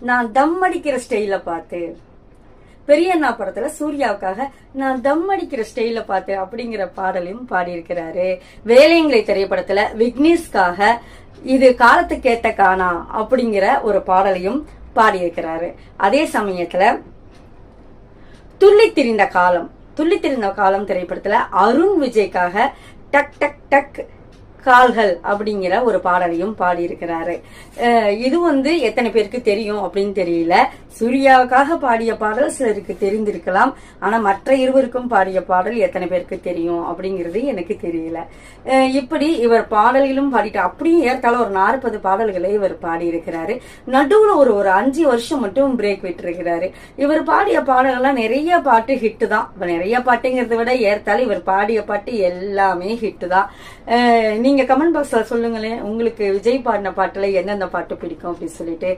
நான் தம் அடிக்கிற ஸ்டைல பார்த்து, பெரியண்ணா படத்துல சூர்யாவுக்காக நான் தம் அடிக்கிற ஸ்டைல பார்த்து அப்படிங்கிற பாடலையும் பாடியிருக்கிறாரு. வேலைங்களை திரைப்படத்துல விக்னேஷ்காக இது காலத்துக்கேத்த காணா அப்படிங்கிற ஒரு பாடலையும் பாடியிருக்கிறாரு. அதே சமயத்துல துள்ளித்திரிந்த காலம் திரைப்படத்துல அருண் விஜய்க்காக டக் டக் டக் கால்கள் அப்படிங்கிற ஒரு பாடலையும் பாடியிருக்கிறாரு. இது எத்தனை பேருக்கு தெரியும் அப்படின்னு தெரியல. சூர்யாவுக்காக பாடிய பாடல் சிலருக்கு தெரிந்திருக்கலாம். ஆனா மற்ற இருவருக்கும் பாடிய பாடல் எத்தனை பேருக்கு தெரியும் அப்படிங்கிறது எனக்கு தெரியல. இப்படி இவர் பாடல்களும் பாடிட்டு அப்படியும் ஏற்கால ஒரு 40 பாடல்களை இவர் பாடியிருக்கிறாரு. நடுவுல ஒரு 5 வருஷம் மட்டும் பிரேக் விட்டுருக்கிறாரு. இவர் பாடிய பாடல்கள்லாம் நிறைய பாட்டு ஹிட்டு தான். நிறைய பாட்டுங்கிறத விட ஏற்கால இவர் பாடிய பாட்டு எல்லாமே ஹிட்டு தான். நீங்க கமெண்ட் பாக்ஸ்ல சொல்லுங்களேன், உங்களுக்கு விஜய் பாடின பாட்டுல எந்தெந்த பாட்டு பிடிக்கும் அப்படின்னு சொல்லிட்டு.